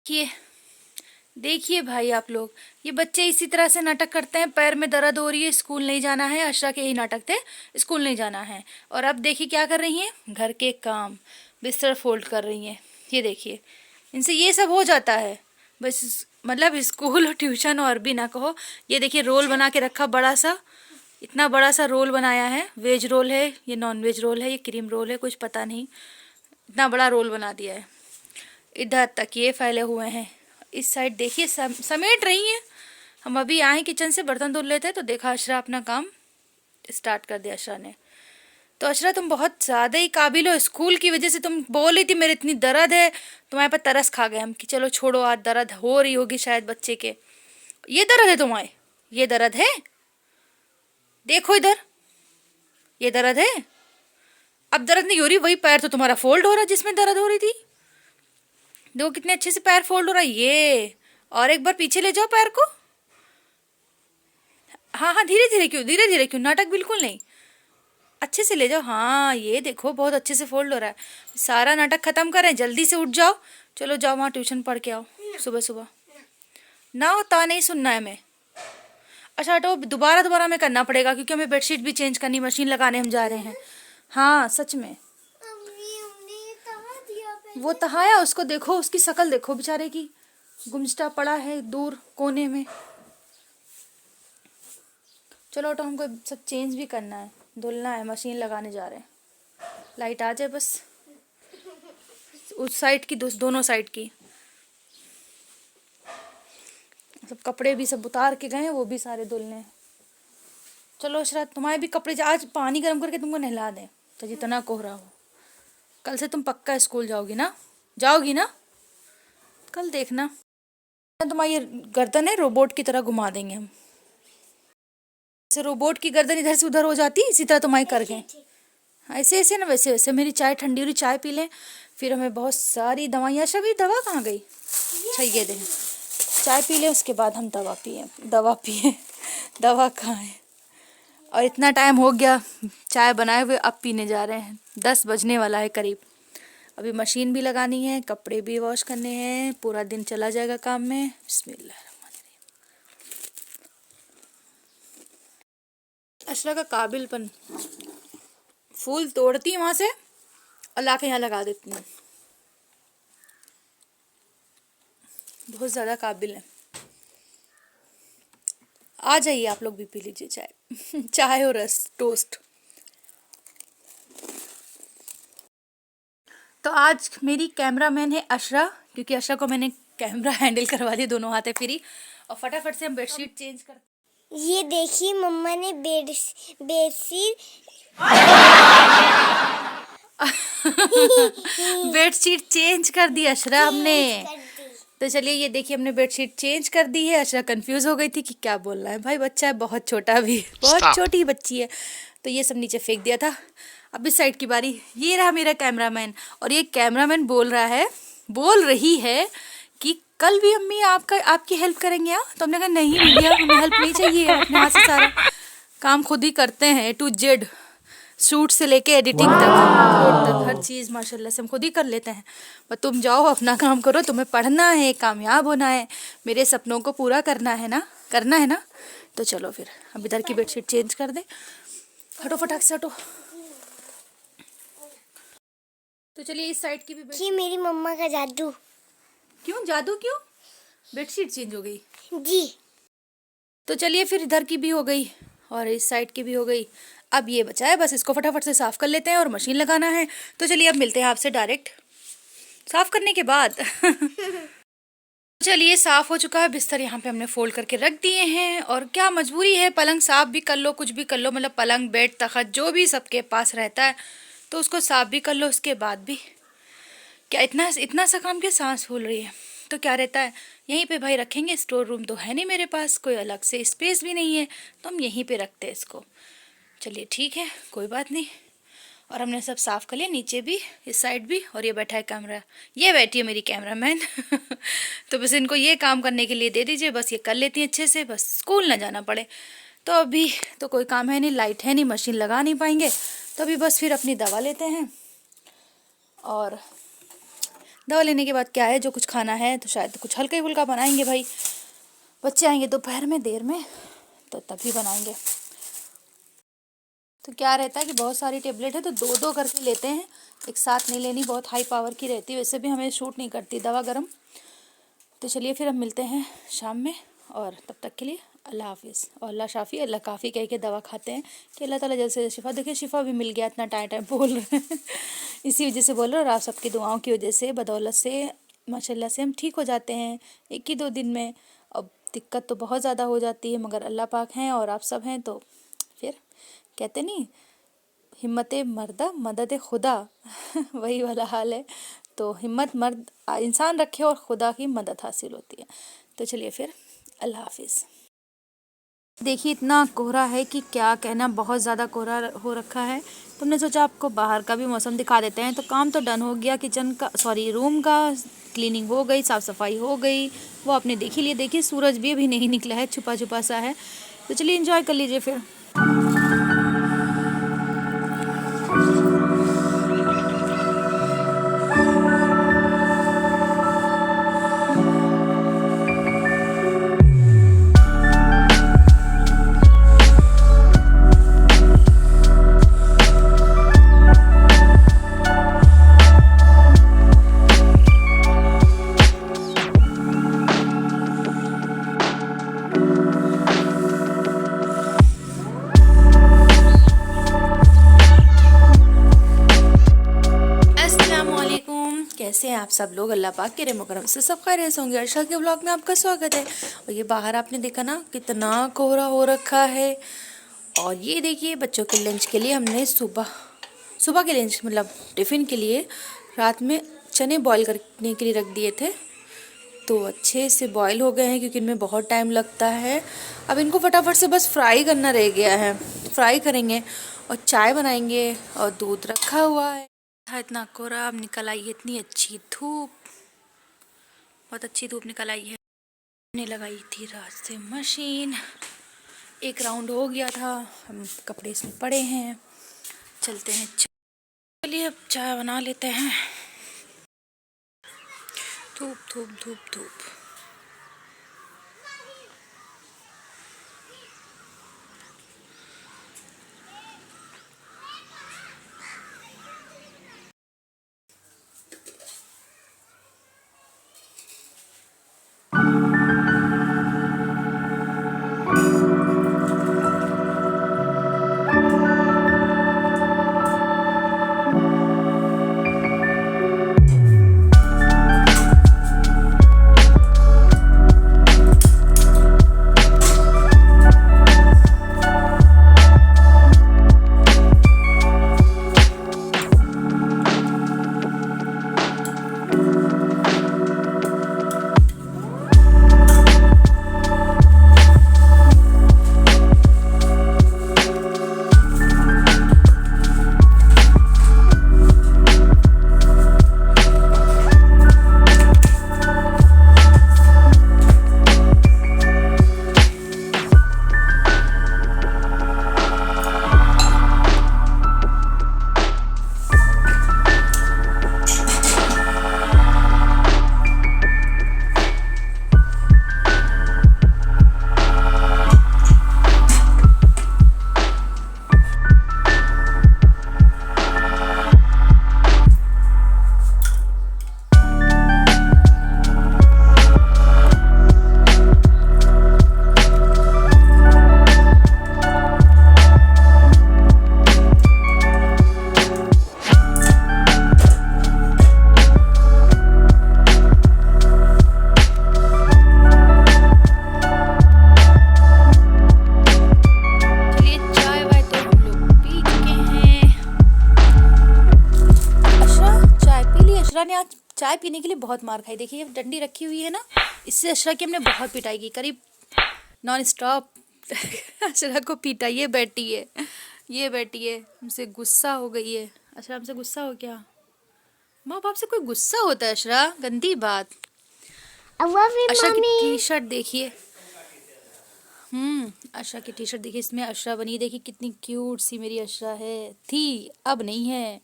देखिए देखिए भाई, आप लोग ये बच्चे इसी तरह से नाटक करते हैं। पैर में दर्द हो रही है, स्कूल नहीं जाना है। अशरा के यही नाटक थे, स्कूल नहीं जाना है। और अब देखिए क्या कर रही हैं, घर के काम, बिस्तर फोल्ड कर रही हैं। ये देखिए, इनसे ये सब हो जाता है बस। मतलब स्कूल और ट्यूशन और भी ना कहो। ये देखिए रोल बना के रखा बड़ा सा, इतना बड़ा सा रोल बनाया है। वेज रोल है, ये नॉन वेज रोल है, ये क्रीम रोल है, कुछ पता नहीं। इतना बड़ा रोल बना दिया है। इधर तकिए फैले हुए हैं। इस साइड देखिए समेट रही हैं। हम अभी आए किचन से, बर्तन धुल लेते तो देखा अशरा अपना काम स्टार्ट कर दिया अशरा ने। तो अशरा तुम बहुत ज़्यादा ही काबिल हो। स्कूल की वजह से तुम बोल रही थी मेरे इतनी दर्द है, तुम्हारे पर तरस खा गए हम कि चलो छोड़ो, आज दर्द हो रही होगी शायद बच्चे के। ये दर्द है तुम्हारे, ये दर्द है, देखो इधर, ये दर्द है। अब दर्द नहीं हो रही, वही पैर तो तुम्हारा फोल्ड हो रहा जिसमें दर्द हो रही थी। देखो कितने अच्छे से पैर फोल्ड हो रहा है ये। और एक बार पीछे ले जाओ पैर को। हाँ हाँ, धीरे धीरे क्यों, धीरे धीरे क्यों, नाटक बिल्कुल नहीं, अच्छे से ले जाओ। हाँ ये देखो बहुत अच्छे से फोल्ड हो रहा है। सारा नाटक खत्म करें, जल्दी से उठ जाओ। चलो जाओ वहाँ ट्यूशन पढ़ के आओ सुबह सुबह। ना होता नहीं सुनना है मैं। अच्छा हटो, दोबारा दोबारा में करना पड़ेगा क्योंकि हमें बेडशीट भी चेंज करनी, मशीन लगाने हम जा रहे हैं। हाँ सच में, वो तहाया, उसको देखो, उसकी शक्ल देखो बेचारे की, गुमस्टा पड़ा है दूर कोने में। चलो हटो, हमको सब चेंज भी करना है, धुलना है, मशीन लगाने जा रहे हैं। लाइट आ जाए बस, उस साइड की दोनों साइड की। मतलब कपड़े भी सब उतार के गए हैं, वो भी सारे धुलने हैं। चलो अशरत, तुम्हारे भी कपड़े आज पानी गर्म करके तुमको नहला दें तो जितना कोहरा हो। कल से तुम पक्का स्कूल जाओगी ना, जाओगी ना, कल देखना। तुम्हारी ये गर्दन है रोबोट की तरह घुमा देंगे हम। जैसे रोबोट की गर्दन इधर से उधर हो जाती, इसी तरह तुम्हारी कर गए। ऐसे ऐसे ना, वैसे वैसे। मेरी चाय ठंडी हो रही, चाय पी लें, फिर हमें बहुत सारी दवाइयाँ। सभी दवा कहाँ गई? अच्छा ये दें, चाय पी लें उसके बाद हम दवा पिए। दवा पिए, दवा कहाँ है? और इतना टाइम हो गया चाय बनाए हुए, अब पीने जा रहे हैं। 10 बजने वाला है करीब। अभी मशीन भी लगानी है, कपड़े भी वॉश करने हैं, पूरा दिन चला जाएगा काम में। बिस्मिल्लाह। अशरा का काबिलपन, फूल तोड़ती है वहां से और लाके यहाँ लगा देती हूँ। बहुत ज़्यादा काबिल है। आ जाइए आप लोग भी पी लीजिए चाय। चाय और रस टोस्ट। तो आज मेरी कैमरामैन है अशरा, क्योंकि अशरा को मैंने कैमरा हैंडल करवा दिया, दोनों हाथ है फ्री। और फटाफट से हम बेडशीट चेंज कर। ये देखिए मम्मा ने बेडशीट बेडशीट चेंज कर दी अशरा हमने। कर दी। तो चलिए ये देखिए, हमने बेडशीट चेंज कर दी है। अशरा कंफ्यूज हो गई थी कि क्या बोलना है, भाई बच्चा है बहुत छोटा भी, बहुत छोटी बच्ची है। तो ये सब नीचे फेंक दिया था। अब इस साइड की बारी। ये रहा मेरा कैमरामैन, और ये कैमरामैन बोल रही है कि कल भी अम्मी आपकी हेल्प करेंगे। तो हमने कहा नहीं भैया, हमें हेल्प नहीं चाहिए, अपने हाथ से सारा काम खुद ही करते हैं, टू जेड, शूट से लेके एडिटिंग तक हर चीज़ माशाल्लाह से हम खुद ही कर लेते हैं। पर तुम जाओ अपना काम करो, तुम्हें पढ़ना है, कामयाब होना है, मेरे सपनों को पूरा करना है ना, करना है ना। तो चलो फिर अब इधर की बेडशीट चेंज कर दे। हटो फटाक से हटो। तो चलिए इस साइड की भी ये मेरी मम्मा का जादू। क्यों जादू, क्यों? बेडशीट चेंज हो गई जी। तो चलिए फिर इधर की भी हो गई और इस साइड की भी हो गई। अब ये बचा है, बस इसको फटाफट से साफ कर लेते हैं और मशीन लगाना है। तो चलिए अब मिलते हैं आपसे डायरेक्ट साफ करने के बाद। चलिए साफ हो चुका है, बिस्तर यहाँ पे हमने फोल्ड करके रख दिए हैं। और क्या मजबूरी है, पलंग साफ भी कर लो, कुछ भी कर लो, मतलब पलंग बेड तखत जो भी सबके पास रहता है तो उसको साफ भी कर लो। उसके बाद भी क्या इतना इतना सा काम, क्या सांस फूल रही है तो क्या रहता है, यहीं पे भाई रखेंगे। स्टोर रूम तो है नहीं मेरे पास, कोई अलग से स्पेस भी नहीं है, तो हम यहीं पे रखते हैं इसको। चलिए ठीक है, कोई बात नहीं। और हमने सब साफ कर लिया, नीचे भी, इस साइड भी। और ये बैठा है कैमरा, ये बैठी है मेरी कैमरामैन। तो बस इनको ये काम करने के लिए दे दीजिए, बस ये कर लेती हैं अच्छे से, बस स्कूल ना जाना पड़े। तो अभी तो कोई काम है नहीं, लाइट है नहीं, मशीन लगा नहीं पाएंगे, तो अभी बस फिर अपनी दवा लेते हैं और दवा लेने के बाद क्या है, जो कुछ खाना है तो शायद कुछ हल्का ही फुल्का बनाएंगे भाई। बच्चे आएंगे दोपहर में देर में, तो तभी बनाएंगे। तो क्या रहता है कि बहुत सारी टेबलेट है तो दो दो करके लेते हैं, एक साथ नहीं लेनी, बहुत हाई पावर की रहती है, वैसे भी हमें शूट नहीं करती दवा गरम। तो चलिए फिर हम मिलते हैं शाम में, और तब तक के लिए अल्लाह हाफिज़ और अल्लाह शाफ़ी अल्लाह काफ़ी कह के दवा खाते हैं कि अल्लाह ताला जल्द से जल्द शिफा। देखिए शिफा भी मिल गया, इतना टाइम टाइम बोल रहे हैं इसी वजह से बोल रहे हैं, और आप सबकी दुआओं की वजह से बदौलत से माशाल्लाह से हम ठीक हो जाते हैं 1 ही 2 दिन में। अब दिक्कत तो बहुत ज़्यादा हो जाती है, मगर अल्लाह पाक हैं और आप सब हैं, तो फिर कहते नहीं हिम्मत मर्दा मदद खुदा वही वाला हाल है। तो हिम्मत मर्द इंसान रखे और खुदा की मदद हासिल होती है। तो चलिए फिर अल्लाह हाफिज़। देखिए इतना कोहरा है कि क्या कहना, बहुत ज़्यादा कोहरा हो रखा है। तो हमने सोचा आपको बाहर का भी मौसम दिखा देते हैं। तो काम तो डन हो गया, किचन का सॉरी रूम का क्लीनिंग हो गई, साफ़ सफाई हो गई, वो आपने देख ही लिया। देखिए सूरज भी अभी नहीं निकला है, छुपा छुपा सा है। तो चलिए एंजॉय कर लीजिए फिर। अस्सलामुअलैकुम, कैसे हैं आप सब लोग? अल्लाह पाक के रहम करम से सब खैरियत होंगे। अर्शा के व्लॉग में आपका स्वागत है। और ये बाहर आपने देखा ना कितना कोहरा हो रखा है। और ये देखिए बच्चों के लंच के लिए हमने सुबह सुबह के लंच मतलब टिफ़िन के लिए रात में चने बॉईल करने के लिए रख दिए थे। तो अच्छे से बॉईल हो गए हैं, क्योंकि इनमें बहुत टाइम लगता है। अब इनको फटाफट से बस फ्राई करना रह गया है, फ्राई करेंगे और चाय बनाएंगे, और दूध रखा हुआ है। था इतना कोहरा, अब निकल आई है इतनी अच्छी धूप, बहुत अच्छी धूप निकल आई है। हमने लगाई थी रात से मशीन, एक राउंड हो गया था, हम कपड़े इसमें पड़े हैं। चलते हैं चलिए अब चाय बना लेते हैं। धूप धूप धूप धूप। अशरा ने आज चाय पीने के लिए बहुत मार खाई। देखिए ये डंडी रखी हुई है ना, इससे अशरा की हमने बहुत पिटाई की, करीब नॉन स्टॉप अशरा को पीटा। ये बैठी है हमसे गुस्सा हो गई है। अशरा हमसे गुस्सा हो गया। माँ बाप से कोई गुस्सा होता है अशरा, गंदी बात। अशरा की टी शर्ट देखिए, अशरा की टी शर्ट देखिए, इसमें अशरा बनी। देखिए कितनी क्यूट सी मेरी अशरा है, थी अब नहीं है,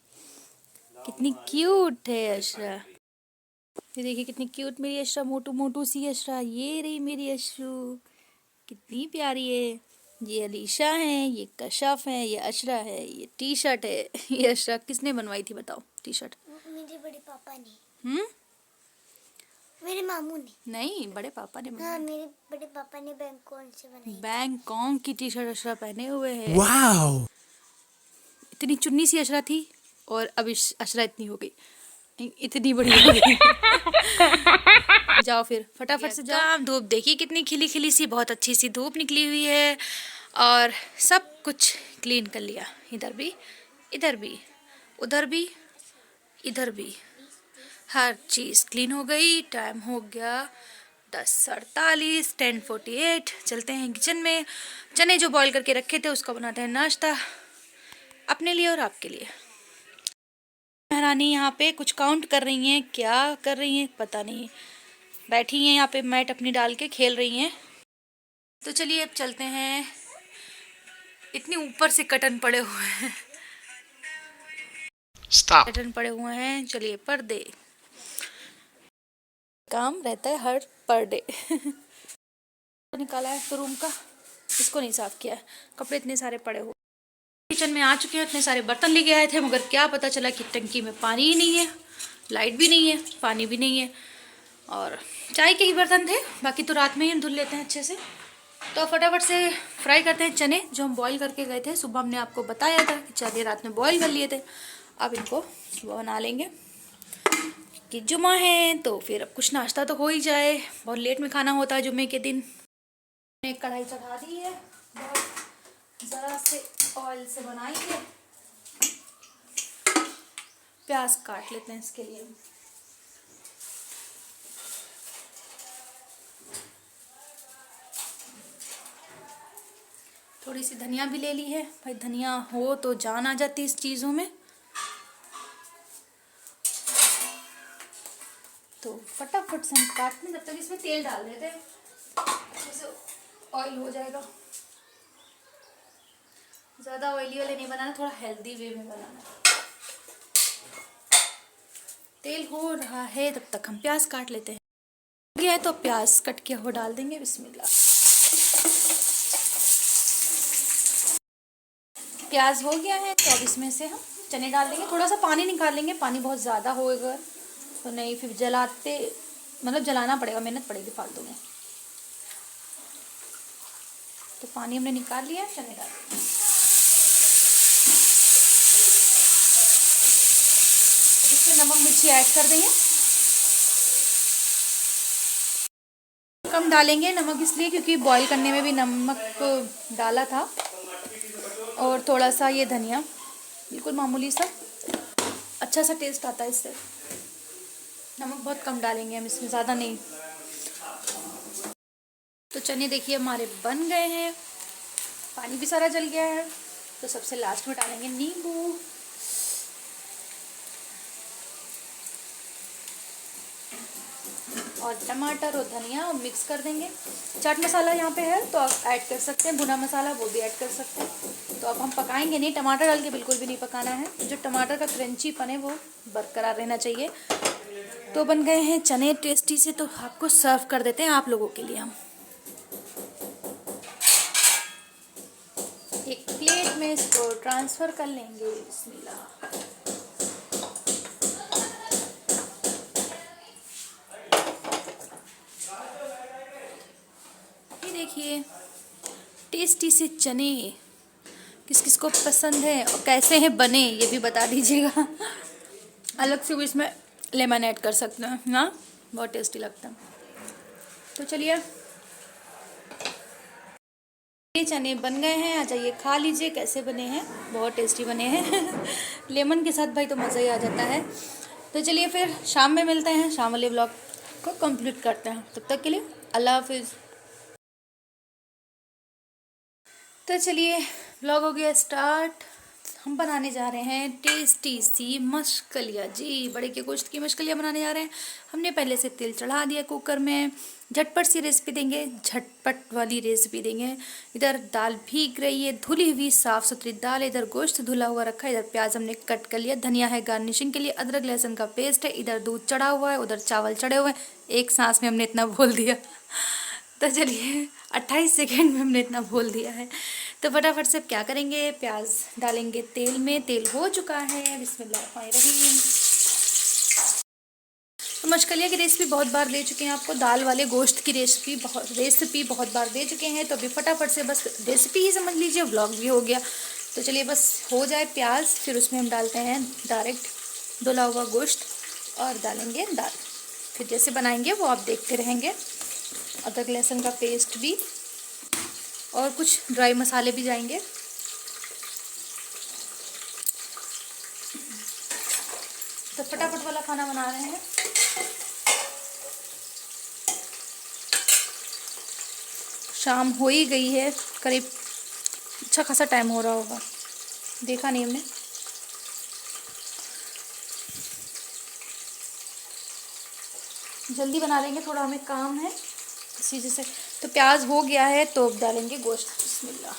कितनी क्यूट है अशरा। ये देखिए कितनी क्यूट मेरी अशरा, मोटू मोटू सी अशरा। ये रही मेरी अशरू, कितनी प्यारी है। ये अलीशा है, ये कशफ है, ये अशरा है, ये टी शर्ट है। ये अशरा किसने बनवाई थी बताओ टी शर्ट? मेरे बड़े पापा ने। हम्म, मेरे मामू ने। नहीं, बड़े पापा ने हाँ, बनवाई। मेरे बड़े पापा ने बैंकॉक से बनाई। बैंकॉक की टी शर्ट अशरा पहने हुए है। Wow! इतनी चुन्नी सी अशरा थी और अब अशरा इतनी हो गई, इतनी बड़ी हो गई। जाओ फिर फटाफट से जाओ। धूप देखिए कितनी खिली खिली सी, बहुत अच्छी सी धूप निकली हुई है और सब कुछ क्लीन कर लिया। इधर भी, इधर भी, उधर भी, इधर भी, हर चीज़ क्लीन हो गई। टाइम हो गया 10:48, 10:48। चलते हैं किचन में। चने जो बॉईल करके रखे थे उसका बनाते हैं नाश्ता, अपने लिए और आपके लिए। महारानी यहाँ पे कुछ काउंट कर रही हैं, क्या कर रही हैं पता नहीं। बैठी हैं यहाँ पे मैट अपनी डाल के खेल रही हैं। तो चलिए अब चलते हैं। इतने ऊपर से कटन पड़े हुए हैं, Stop. कटन पड़े हुए हैं। चलिए पर्दे, काम रहता है हर पर डे। निकाला है तो रूम का, इसको नहीं साफ किया है, कपड़े इतने सारे पड़े हुए। किचन में आ चुके हैं, इतने सारे बर्तन लेके आए थे मगर क्या पता चला कि टंकी में पानी ही नहीं है, लाइट भी नहीं है, पानी भी नहीं है और चाय के ही बर्तन थे। बाकी तो रात में ही धुल लेते हैं अच्छे से। तो फटाफट से फ्राई करते हैं चने जो हम बॉईल करके गए थे। सुबह हमने आपको बताया था कि चने रात में बॉईल कर लिए थे। अब इनको सुबह बना लेंगे कि जुमा है तो फिर अब कुछ नाश्ता तो हो ही जाए। बहुत लेट में खाना होता है जुम्मे के दिन। एक कढ़ाई चढ़ा दी है, बहुत ज़रा से ऑयल से बनाई है। प्याज काट लेते हैं इसके लिए। थोड़ी सी धनिया भी ले ली है, भाई धनिया हो तो जान आ जाती इस चीज़ों में। तो फटाफट से हम काटने, जब तक इसमें तेल डाल देते हैं, जैसे ऑयल हो जाएगा। ज़्यादा ऑयली वाले नहीं बनाना, थोड़ा हेल्दी वे में बनाना। तेल हो रहा है तब तक हम प्याज काट लेते हैं। हो गया है तो प्याज कट किया हुआ डाल देंगे। बिस्मिल्लाह। प्याज हो गया है तो अब इसमें से हम चने डाल देंगे। थोड़ा सा पानी निकाल लेंगे, पानी बहुत ज़्यादा होएगा तो नहीं फिर जलाते, मतलब जलाना पड़ेगा, मेहनत पड़ेगी फालतू में। तो पानी हमने निकाल लिया, चने डाल देंगे। इसमें नमक मिर्ची ऐड कर देंगे। कम डालेंगे नमक इसलिए क्योंकि बॉईल करने में भी नमक डाला था। और थोड़ा सा ये धनिया, बिल्कुल मामूली सा, अच्छा सा टेस्ट आता है इससे। नमक बहुत कम डालेंगे हम इसमें, ज़्यादा नहीं। तो चने देखिए हमारे बन गए हैं, पानी भी सारा जल गया है। तो सबसे लास्ट में डालेंगे नींबू। और टमाटर और धनिया और मिक्स कर देंगे। चाट मसाला यहाँ पे है तो आप ऐड कर सकते हैं, भुना मसाला वो भी ऐड कर सकते हैं। तो अब हम पकाएंगे नहीं, टमाटर डाल के बिल्कुल भी नहीं पकाना है। जो टमाटर का क्रंचीपन है वो बरकरार रहना चाहिए। तो बन गए हैं चने टेस्टी से। तो आपको सर्व कर देते हैं आप लोगों के लिए हम एक प्लेट में इसको ट्रांसफ़र कर लेंगे। बिस्मिल्लाह। ये देखिए टेस्टी से चने, किस किस को पसंद है और कैसे हैं बने ये भी बता दीजिएगा। अलग से भी इसमें लेमन ऐड कर सकते हैं ना, बहुत टेस्टी लगता है। तो चलिए ये चने बन गए हैं, आ जाइए खा लीजिए कैसे बने हैं, बहुत टेस्टी बने हैं। लेमन के साथ भाई तो मज़ा ही आ जाता है। तो चलिए फिर शाम में मिलते हैं, शाम वाले ब्लॉग को कंप्लीट करते हैं। तब तक के लिए अल्लाह हाफिज़। तो चलिए ब्लॉग हो गया स्टार्ट। हम बनाने जा रहे हैं टेस्टी सी मशकलिया जी। बड़े के गोश्त की मशकलिया बनाने जा रहे हैं। हमने पहले से तेल चढ़ा दिया कुकर में। झटपट सी रेसिपी देंगे, झटपट वाली रेसिपी देंगे। इधर दाल भीग रही है, धुली हुई साफ सुथरी दाल। इधर गोश्त धुला हुआ रखा है। इधर प्याज हमने कट कर लिया, धनिया है गार्निशिंग के लिए, अदरक लहसुन का पेस्ट है। इधर दूध चढ़ा हुआ है, उधर चावल चढ़े हुए हैं। एक सांस में हमने इतना बोल दिया। तो चलिए 28 सेकेंड में हमने इतना बोल दिया है। तो फटाफट से क्या करेंगे, प्याज डालेंगे तेल में। तेल हो चुका है, बिस्मिल्लाहिर्रहमानिर्रहीम। तो मशकलिया की रेसिपी बहुत बार दे चुके हैं आपको, दाल वाले गोश्त की रेसिपी बहुत बार दे चुके हैं। तो अभी फटाफट से बस रेसिपी ही समझ लीजिए, व्लॉग भी हो गया। तो चलिए बस हो जाए प्याज, फिर उसमें हम डालते हैं डायरेक्ट धुला हुआ गोश्त और डालेंगे दाल। फिर जैसे बनाएंगे वो आप देखते रहेंगे। अदरक लहसुन का पेस्ट भी और कुछ ड्राई मसाले भी जाएंगे। तो फटाफट वाला खाना बना रहे हैं। शाम हो ही गई है, करीब अच्छा खासा टाइम हो रहा होगा, देखा नहीं हमने। जल्दी बना लेंगे, थोड़ा हमें काम है इसी वजह से। तो प्याज हो गया है तो अब डालेंगे गोश्त। बिस्मिल्लाह।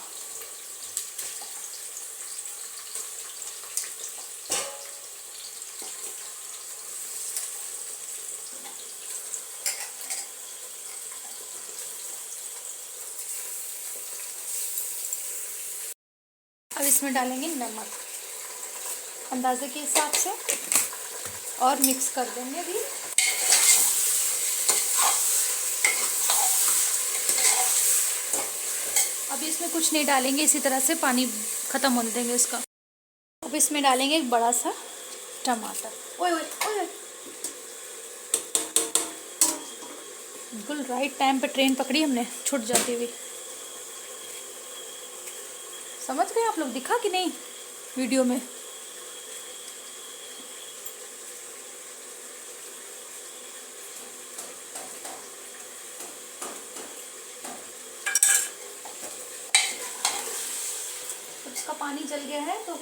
अब इसमें डालेंगे नमक अंदाजे के हिसाब से और मिक्स कर देंगे भी। अब इसमें कुछ नहीं डालेंगे, इसी तरह से पानी ख़त्म होने देंगे इसका। अब इसमें डालेंगे एक बड़ा सा टमाटर। ओए ओए ओए, बिल्कुल राइट टाइम पे ट्रेन पकड़ी हमने, छूट जाती हुई। समझ गए आप लोग, दिखा कि नहीं वीडियो में? इसका पानी जल गया है तो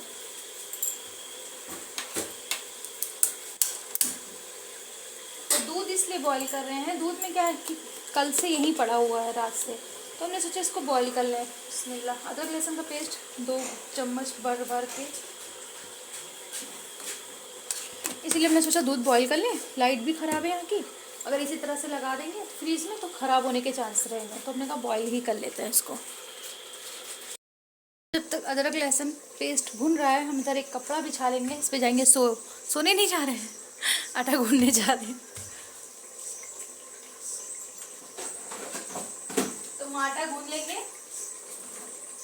दूध इसलिए बॉईल कर रहे हैं। दूध में क्या है कि कल से यहीं पड़ा हुआ है, रात से, तो हमने सोचा इसको बॉईल कर लें। बिस्मिल्लाह। अदरक लहसुन का पेस्ट 2 चम्मच भर के, इसीलिए हमने सोचा दूध बॉईल कर लें। लाइट भी ख़राब है यहाँ की, अगर इसी तरह से लगा देंगे फ्रीज में तो ख़राब होने के चांस रहेंगे। तो हमने कहा बॉईल ही कर लेते हैं इसको। जब तक अदरक लहसुन पेस्ट भून रहा है, हम इधर एक कपड़ा बिछा लेंगे। इस पे जाएंगे सोने नहीं जा रहे हैं, आटा गूंदने जा रहे हैं। तो हम आटा गूंद लेंगे,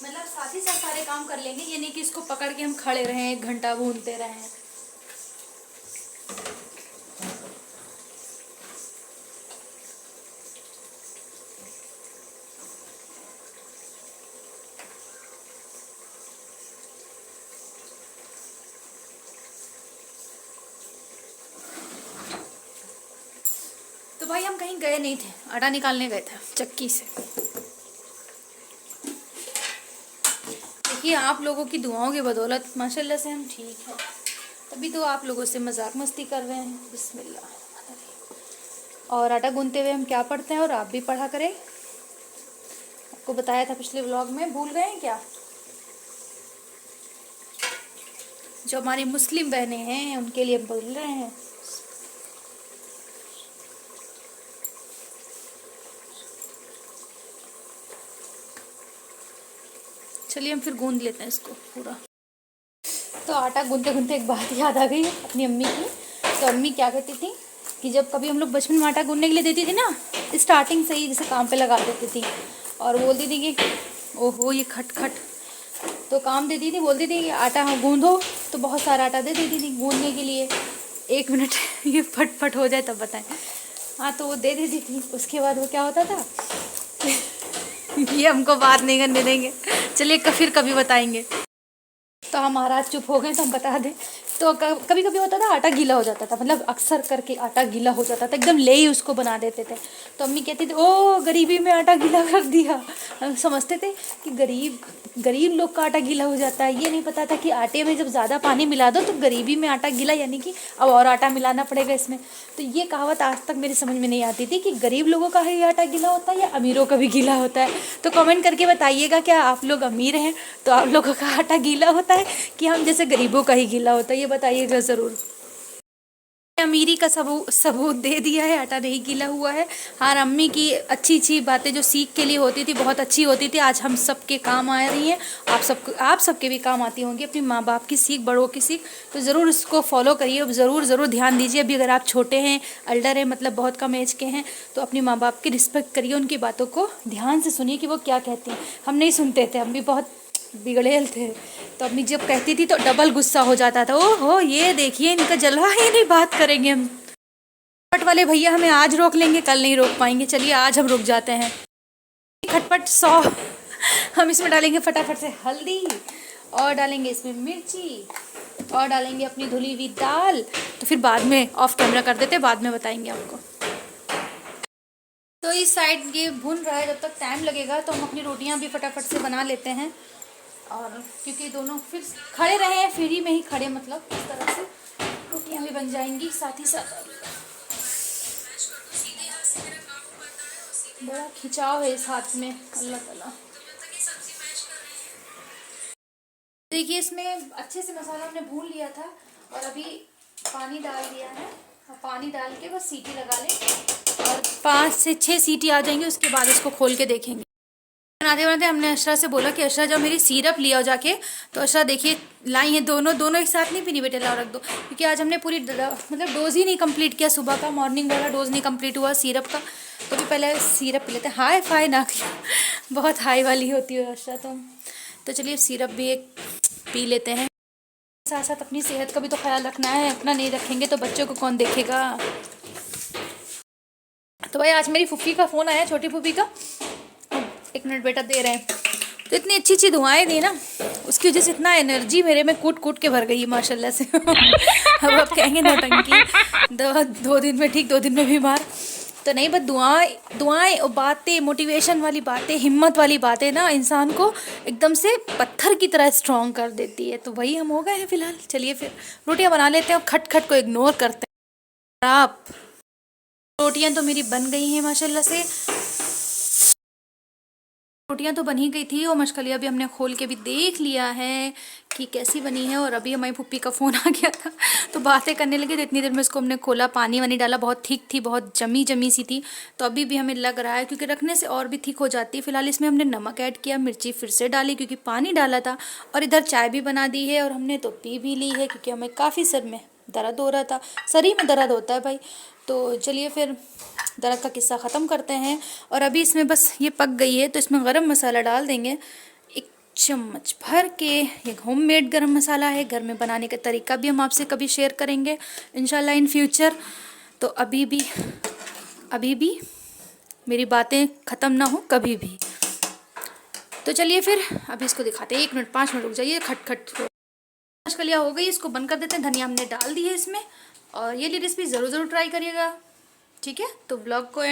मतलब साथ ही साथ सारे काम कर लेंगे। ये नहीं कि इसको पकड़ के हम खड़े रहें 1 घंटा गूंदते रहें। तो भाई हम कहीं गए नहीं थे, आटा निकालने गए थे चक्की से। देखिए आप लोगों की दुआओं की बदौलत माशाल्लाह से हम ठीक हैं। तभी तो आप लोगों से मजाक मस्ती कर रहे हैं। बिस्मिल्लाह। और आटा गूंदते हुए हम क्या पढ़ते हैं, और आप भी पढ़ा करें। आपको बताया था पिछले व्लॉग में, भूल गए हैं क्या? जो हमारी मुस्लिम बहनें हैं उनके लिए हम बोल रहे हैं। चलिए हम फिर गूंद लेते हैं इसको पूरा। तो आटा गूंदते गूंदते एक बात याद आ गई अपनी अम्मी की। तो अम्मी क्या कहती थी कि जब कभी हम लोग बचपन में आटा गूंदने के लिए देती थी ना, स्टार्टिंग से ही जैसे काम पे लगा देती थी और बोलती थी कि ओहो ये खट खट, तो काम देती थी, बोलती थी आटा गूंदो, तो बहुत सारा आटा दे देती थी गूंदने के लिए। 1 मिनट ये फट फट हो जाए तब बताएं। हाँ तो वो दे देती थी। उसके बाद वो क्या होता था ये हमको बात नहीं करने देंगे, चलिए फिर कभी बताएंगे। तो हम महाराज चुप हो गए तो हम बता दें। तो कभी कभी होता था आटा गीला हो जाता था, मतलब अक्सर करके आटा गीला हो जाता था, एकदम ले ही उसको बना देते थे। तो अम्मी कहती थी ओ गरीबी में आटा गीला कर दिया। हम समझते थे कि गरीब लोग का आटा गीला हो जाता है, ये नहीं पता था कि आटे में जब ज़्यादा पानी मिला दो तो गरीबी में आटा गीला, यानी कि अब और आटा मिलाना पड़ेगा इसमें। तो ये कहावत आज तक मेरी समझ में नहीं आती थी कि गरीब लोगों का ही आटा गीला होता है या अमीरों का भी गीला होता है। तो कमेंट करके बताइएगा, क्या आप लोग अमीर हैं तो आप लोगों का आटा गीला होता है कि हम जैसे गरीबों का ही गीला होता है, ये बताइएगा ज़रूर। अमीरी का सबूत दे दिया है, आटा नहीं गीला हुआ है। हाँ, अम्मी की अच्छी बातें जो सीख के लिए होती थी बहुत अच्छी होती थी, आज हम सबके काम आ रही हैं। आप सबके भी काम आती होंगी अपनी माँ बाप की सीख, बड़ों की सीख, तो ज़रूर इसको फॉलो करिए, ज़रूर ध्यान दीजिए। अभी अगर आप छोटे हैं, एल्डर हैं, मतलब बहुत कम एज के हैं, तो अपनी माँ बाप की रिस्पेक्ट करिए, उनकी बातों को ध्यान से सुनिए कि वो क्या कहते हैं। हम नहीं सुनते थे, हम भी बहुत बिगड़ेल थे, तो अम्मी जब कहती थी तो डबल गुस्सा हो जाता था। ओहो, ये देखिए इनका जलवा ही नहीं, बात करेंगे हम। खटपट वाले भैया हमें आज रोक लेंगे, कल नहीं रोक पाएंगे। चलिए आज हम रुक जाते हैं। खटपट 100 हम इसमें डालेंगे फटाफट से हल्दी, और डालेंगे इसमें मिर्ची, और डालेंगे अपनी धुली हुई दाल। तो फिर बाद में ऑफ कैमरा कर देते, बाद में बताएंगे आपको। तो इस साइड ये भुन रहा है, जब तक टाइम लगेगा तो हम अपनी रोटियां भी फटाफट से बना लेते हैं। और क्योंकि दोनों फिर खड़े रहे हैं, फ्री में ही खड़े, मतलब इस तरह से रोटियां भी बन जाएंगी साथ ही साथ। बड़ा खिंचाव है इस हाथ में, अल्लाह ताला। देखिए इसमें अच्छे से मसाला हमने भून लिया था, और अभी पानी डाल दिया है, और पानी डाल के बस सीटी लगा लें, और 5 से 6 सीटी आ जाएंगी, उसके बाद इसको खोल के देखेंगे। बनाते बनाते हमने अशरा से बोला कि अशरा जब मेरी सिरप लिया जाके, तो अशरा देखिए लाई है, दोनों एक साथ नहीं पीनी बेटे, लाओ रख दो, क्योंकि आज हमने पूरी मतलब डोज ही नहीं कंप्लीट किया, सुबह का मॉर्निंग वाला डोज नहीं कंप्लीट हुआ सिरप का। तो भी पहले सिरप पी लेते हैं। हाई फाई ना बहुत हाई वाली होती है अशरा तो चलिए सिरप भी एक पी लेते हैं। साथ साथ अपनी सेहत का भी तो ख्याल रखना है, अपना नहीं रखेंगे तो बच्चों को कौन देखेगा। तो भाई आज मेरी फूफी का फ़ोन आया, छोटी फूफी का। 1 मिनट बेटा, दे रहे हैं। तो इतनी अच्छी दुआएं दी ना, उसकी वजह से इतना एनर्जी मेरे में कूट के भर गई है माशाल्लाह से। अब आप कहेंगे नौटंकी, 2 दिन में ठीक, 2 दिन में बीमार, तो नहीं, बस दुआएं और बातें, मोटिवेशन वाली बातें, हिम्मत वाली बातें ना इंसान को एकदम से पत्थर की तरह स्ट्रॉन्ग कर देती है। तो वही हम हो गए हैं फिलहाल। चलिए फिर रोटियां बना लेते हैं और खट को इग्नोर करते हैं। आप रोटियां तो मेरी बन गई हैं माशाल्लाह से, रोटियां तो बन ही गई थी, और मशकलिया भी हमने खोल के भी देख लिया है कि कैसी बनी है। और अभी हमारी पुप्पी का फ़ोन आ गया था, तो बातें करने लगे, तो इतनी देर में इसको हमने खोला, पानी वानी डाला, बहुत थिक थी, बहुत जमी सी थी। तो अभी भी हमें लग रहा है, क्योंकि रखने से और भी थिक हो जाती है। फिलहाल इसमें हमने नमक ऐड किया, मिर्ची फिर से डाली क्योंकि पानी डाला था, और इधर चाय भी बना दी है, और हमने तो पी भी ली है क्योंकि हमें काफ़ी सर में दर्द हो रहा था। सर ही में दर्द होता है भाई। तो चलिए फिर दर्द का किस्सा ख़त्म करते हैं। और अभी इसमें बस ये पक गई है, तो इसमें गरम मसाला डाल देंगे 1 चम्मच भर के। ये होममेड गरम मसाला है, घर में बनाने का तरीका भी हम आपसे कभी शेयर करेंगे इंशाल्लाह इन फ्यूचर। तो अभी भी मेरी बातें ख़त्म ना हो कभी भी। तो चलिए फिर अभी इसको दिखाते हैं। 1 मिनट 5 मिनट रुक जाइए। खट मशकलिया हो गई, इसको बंद कर देते हैं। धनिया हमने डाल दी है इसमें, और ये रेसिपी ज़रूर ट्राई करिएगा, ठीक है। तो ब्लॉग का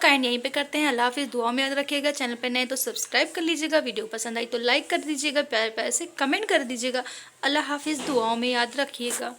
एंड यहीं पे करते हैं। अल्लाह हाफिज़, दुआ में याद रखिएगा। चैनल पे नए तो सब्सक्राइब कर लीजिएगा, वीडियो पसंद आई तो लाइक कर दीजिएगा, प्यार से कमेंट कर दीजिएगा। अल्लाह हाफिज़, दुआओं में याद रखिएगा।